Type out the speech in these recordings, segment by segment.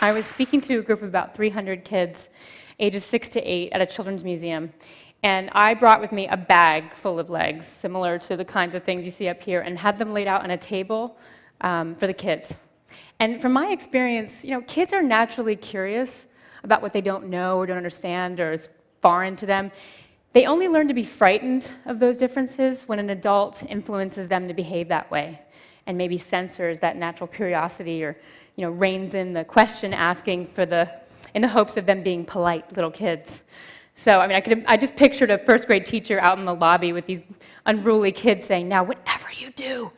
I was speaking to a group of about 300 kids, ages 6 to 8, at a children's museum. And I brought with me a bag full of legs, similar to the kinds of things you see up here, and had them laid out on a table for the kids. And from my experience, kids are naturally curious about what they don't know or don't understand or is foreign to them. They only learn to be frightened of those differences when an adult influences them to behave that way and maybe censors that natural curiosity or reins in the question asking in the hopes of them being polite little kids. So, I just pictured a first grade teacher out in the lobby with these unruly kids saying, "Now, whatever you do,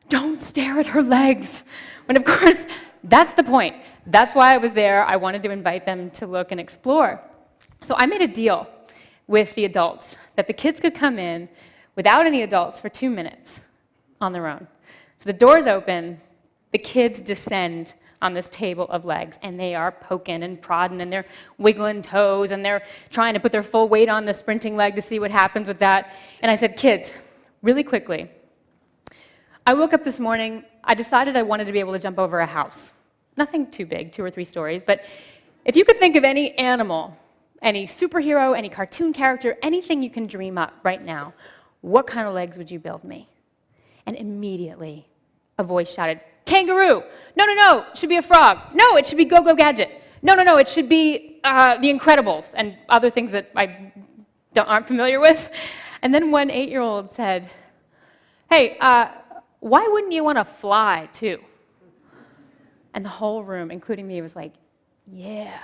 don't stare at her legs." When, of course, that's the point. That's why I was there. I wanted to invite them to look and explore. So I made a deal with the adults that the kids could come in without any adults for 2 minutes on their own. So the doors open, the kids descend on this table of legs, and they are poking and prodding, and they're wiggling toes, and they're trying to put their full weight on the sprinting leg to see what happens with that. And I said, "Kids, really quickly, I woke up this morning, I decided I wanted to be able to jump over a house. Nothing too big, 2 or 3 stories, but if you could think of any animal, any superhero, any cartoon character, anything you can dream up right now, what kind of legs would you build me?" And immediately, a voice shouted, "Kangaroo! No, no, no, it should be a frog. No, it should be Go-Go Gadget. No, no, no, it should be The Incredibles," and other things that I aren't familiar with. And then one 8-year-old said, "Hey, why wouldn't you want to fly, too?" And the whole room, including me, was like, "Yeah."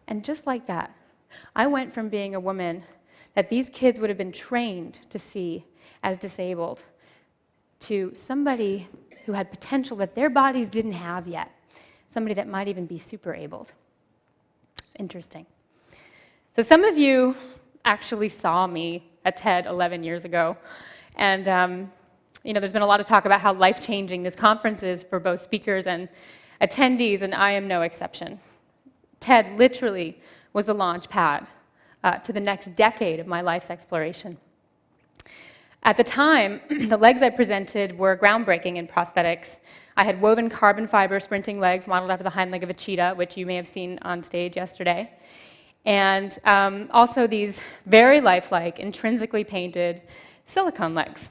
And just like that, I went from being a woman that these kids would have been trained to see as disabled to somebody who had potential that their bodies didn't have yet, somebody that might even be super abled. It's interesting. So some of you actually saw me at TED 11 years ago, and there's been a lot of talk about how life-changing this conference is for both speakers and attendees, and I am no exception. TED literally was the launch pad to the next decade of my life's exploration. At the time, the legs I presented were groundbreaking in prosthetics. I had woven carbon fiber sprinting legs modeled after the hind leg of a cheetah, which you may have seen on stage yesterday, and also these very lifelike, intrinsically painted silicone legs.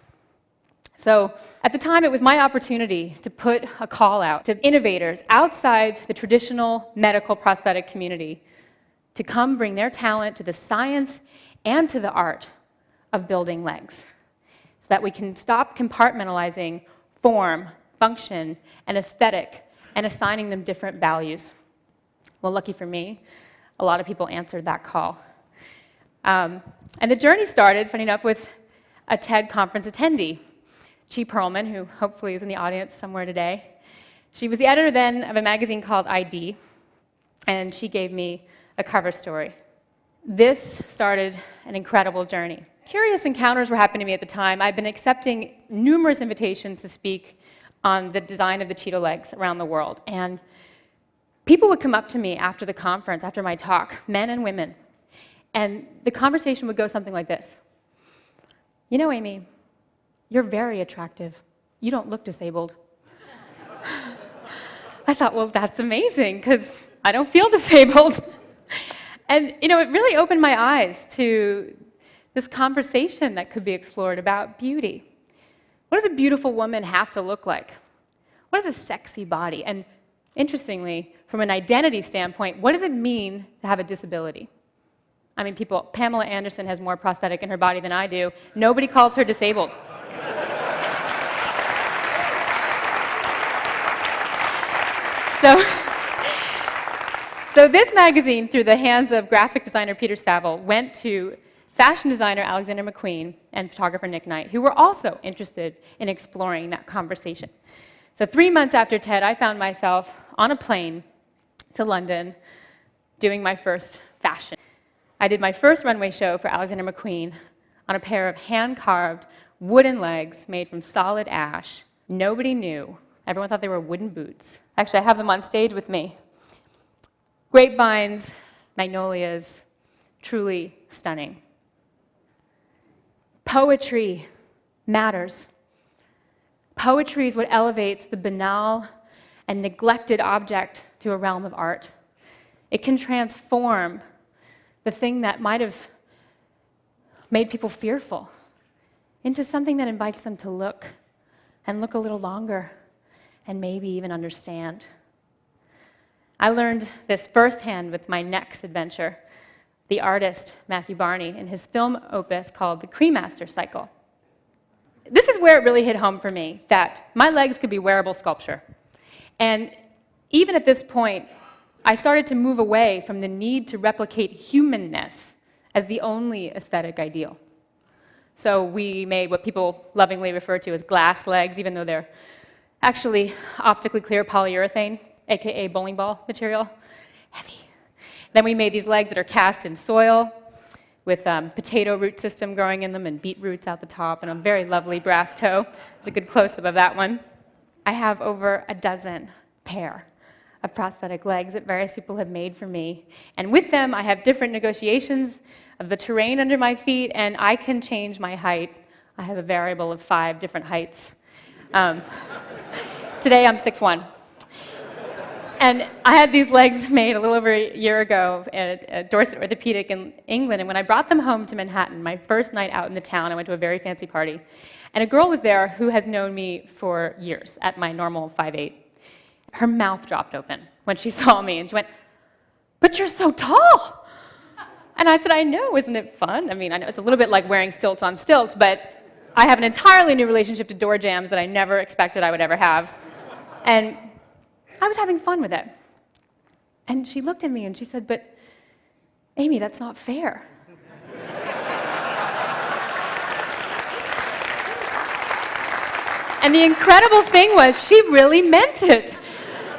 So at the time, it was my opportunity to put a call out to innovators outside the traditional medical prosthetic community to come bring their talent to the science and to the art of building legs, so that we can stop compartmentalizing form, function, and aesthetic and assigning them different values. Well, lucky for me, a lot of people answered that call. And the journey started, funny enough, with a TED conference attendee, Chi Perlman, who hopefully is in the audience somewhere today. She was the editor then of a magazine called ID, and she gave me a cover story. This started an incredible journey. Curious encounters were happening to me at the time. I've been accepting numerous invitations to speak on the design of the cheetah legs around the world, and people would come up to me after the conference, after my talk, men and women, and the conversation would go something like this. "You know, Amy, you're very attractive. You don't look disabled." I thought, well, that's amazing, because I don't feel disabled. And, it really opened my eyes to this conversation that could be explored about beauty. What does a beautiful woman have to look like? What is a sexy body? And interestingly, from an identity standpoint, what does it mean to have a disability? Pamela Anderson has more prosthetic in her body than I do. Nobody calls her disabled. So this magazine, through the hands of graphic designer Peter Saville, went to fashion designer Alexander McQueen and photographer Nick Knight, who were also interested in exploring that conversation. So 3 months after TED, I found myself on a plane to London doing my first fashion. I did my first runway show for Alexander McQueen on a pair of hand-carved wooden legs made from solid ash. Nobody knew. Everyone thought they were wooden boots. Actually, I have them on stage with me. Grapevines, magnolias, truly stunning. Poetry matters. Poetry is what elevates the banal and neglected object to a realm of art. It can transform the thing that might have made people fearful into something that invites them to look, and look a little longer, and maybe even understand. I learned this firsthand with my next adventure, the artist Matthew Barney, in his film opus called The Cremaster Cycle. This is where it really hit home for me, that my legs could be wearable sculpture. And even at this point, I started to move away from the need to replicate humanness as the only aesthetic ideal. So we made what people lovingly refer to as glass legs, even though they're actually optically clear polyurethane, aka bowling ball material, heavy. Then we made these legs that are cast in soil with potato root system growing in them and beet roots out the top and a very lovely brass toe. There's a good close-up of that one. I have over a dozen pair of prosthetic legs that various people have made for me. And with them, I have different negotiations of the terrain under my feet, and I can change my height. I have a variable of 5 different heights. Today, I'm 6'1". And I had these legs made a little over a year ago at Dorset Orthopedic in England, and when I brought them home to Manhattan, my first night out in the town, I went to a very fancy party, and a girl was there who has known me for years at my normal 5'8". Her mouth dropped open when she saw me, and she went, "But you're so tall!" And I said, "I know, isn't it fun?" I mean, I know it's a little bit like wearing stilts on stilts, but I have an entirely new relationship to door jams that I never expected I would ever have. And I was having fun with it. And she looked at me and she said, "But Aimee, that's not fair." And the incredible thing was, she really meant it.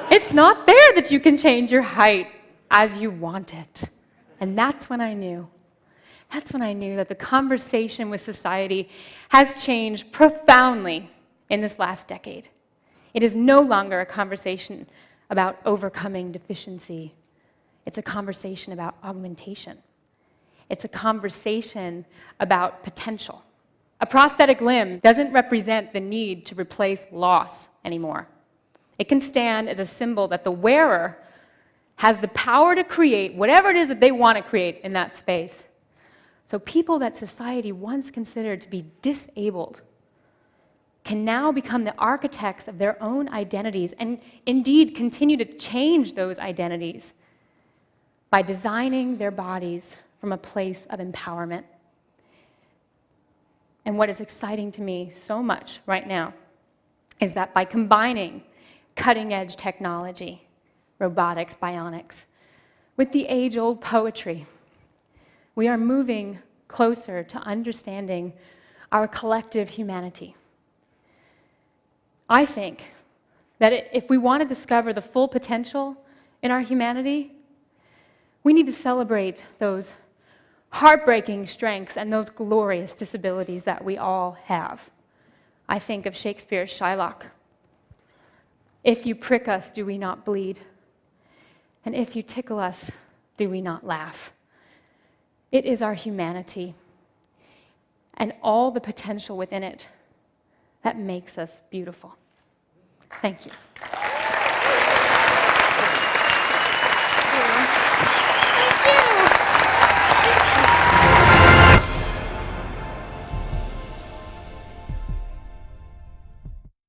It's not fair that you can change your height as you want it. And that's when I knew. That's when I knew that the conversation with society has changed profoundly in this last decade. It is no longer a conversation about overcoming deficiency. It's a conversation about augmentation. It's a conversation about potential. A prosthetic limb doesn't represent the need to replace loss anymore. It can stand as a symbol that the wearer has the power to create whatever it is that they want to create in that space. So people that society once considered to be disabled can now become the architects of their own identities and indeed continue to change those identities by designing their bodies from a place of empowerment. And what is exciting to me so much right now is that by combining cutting-edge technology, robotics, bionics, with the age-old poetry, we are moving closer to understanding our collective humanity. I think that if we want to discover the full potential in our humanity, we need to celebrate those heartbreaking strengths and those glorious disabilities that we all have. I think of Shakespeare's Shylock. "If you prick us, do we not bleed? And if you tickle us, do we not laugh?" It is our humanity and all the potential within it that makes us beautiful. Thank you.